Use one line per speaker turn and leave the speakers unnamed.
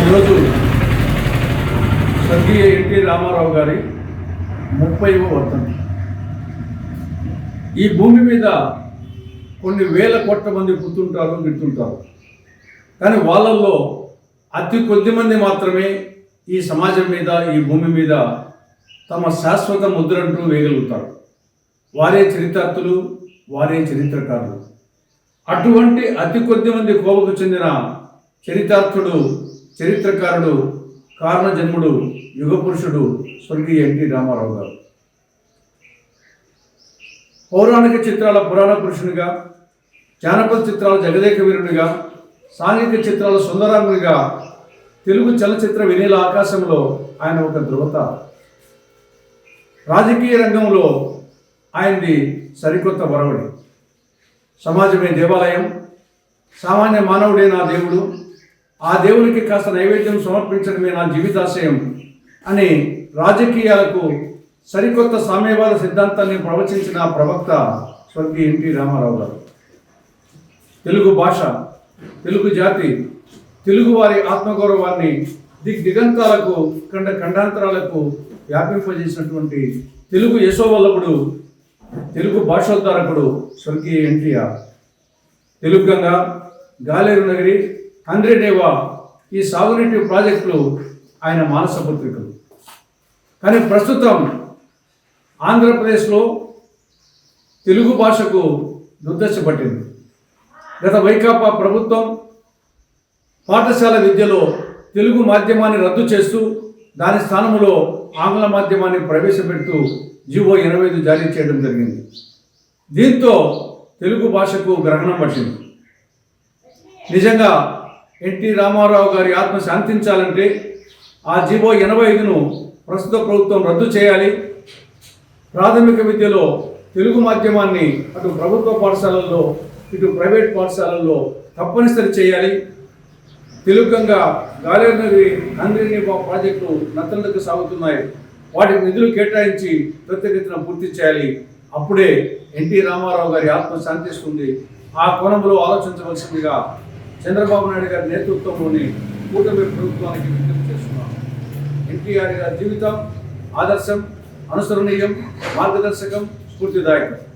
ఈరోజు స్వర్గీయ ఎన్టీ రామారావు గారి 30వ వర్ధంతి. ఈ భూమి మీద కొన్ని వేల కోట్ల మంది పుట్టుంటారు, గిడుతుంటారు. కానీ వాళ్ళల్లో అతి కొద్ది మంది మాత్రమే ఈ సమాజం మీద, ఈ భూమి మీద తమ శాశ్వత ముద్రంటూ వేయగలుగుతారు. వారే చరితార్థులు, వారే చరిత్రకారులు. అటువంటి అతి కొద్ది మంది కోవకు చెందిన చరితార్థుడు, చరిత్రకారుడు, కారణ జన్ముడు, యుగ పురుషుడు స్వర్గీయ ఎన్టీ రామారావు గారు. పౌరాణిక చిత్రాల పురాణ పురుషునిగా, జానపద చిత్రాల జగదేక వీరునిగా, సాంఘిక చిత్రాల సుందరాంగునిగా తెలుగు చలచిత్ర వినీల ఆకాశంలో ఆయన ఒక ధృవత. రాజకీయ రంగంలో ఆయనది సరికొత్త వరవడి. సమాజమే దేవాలయం, సామాన్య మానవుడే నా దేవుడు, ఆ దేవునికి కాస్త నైవేద్యం సమర్పించడమే నా జీవితాశయం అని రాజకీయాలకు సరికొత్త సామ్యవాద సిద్ధాంతాన్ని ప్రవచించిన ప్రవక్త స్వర్గీయ ఎన్టీ రామారావు గారు. తెలుగు భాష, తెలుగు జాతి, తెలుగువారి ఆత్మగౌరవాన్ని దిగ్దిగంతాలకు, ఖండాంతరాలకు వ్యాపింపజేసినటువంటి తెలుగు యశోవల్లభుడు, తెలుగు భాషోద్ధారకుడు స్వర్గీయ ఎన్టీఆర్. తెలుగు గంగ, గాలేరు నగరి, హంద్రీనేవా ఈ సాగునీటి ప్రాజెక్టులు ఆయన మానస పత్రికలు. కానీ ప్రస్తుతం ఆంధ్రప్రదేశ్లో తెలుగు భాషకు దుర్దశ పట్టింది. గత వైకాపా ప్రభుత్వం పాఠశాల విద్యలో తెలుగు మాధ్యమాన్ని రద్దు చేస్తూ దాని స్థానంలో ఆంగ్ల మాధ్యమాన్ని ప్రవేశపెడుతూ జీవో 85 జారీ చేయడం జరిగింది. దీంతో తెలుగు భాషకు గ్రహణం పట్టింది. నిజంగా ఎన్టీ రామారావు గారి ఆత్మ శాంతించాలంటే ఆ జీవో 85ను ప్రస్తుత ప్రభుత్వం రద్దు చేయాలి. ప్రాథమిక విద్యలో తెలుగు మాధ్యమాన్ని అటు ప్రభుత్వ పాఠశాలల్లో, ఇటు ప్రైవేట్ పాఠశాలల్లో తప్పనిసరి చేయాలి. తెలుగు గంగ, గాలేరు నగరి, హంద్రీనేవా ప్రాజెక్టులు నత్తలకు సాగుతున్నాయి. వాటికి నిధులు కేటాయించి త్వరితగతిన పూర్తి చేయాలి. అప్పుడే ఎన్టీ రామారావు గారి ఆత్మ శాంతిస్తుంది. ఆ కోణంలో ఆలోచించవలసిందిగా చంద్రబాబు నాయుడు గారి నేతృత్వంలోని కూటమి ప్రభుత్వానికి విజ్ఞప్తి చేస్తున్నాం. ఎన్టీఆర్ గారి జీవితం ఆదర్శం, అనుసరణీయం, మార్గదర్శకం, స్ఫూర్తిదాయకం.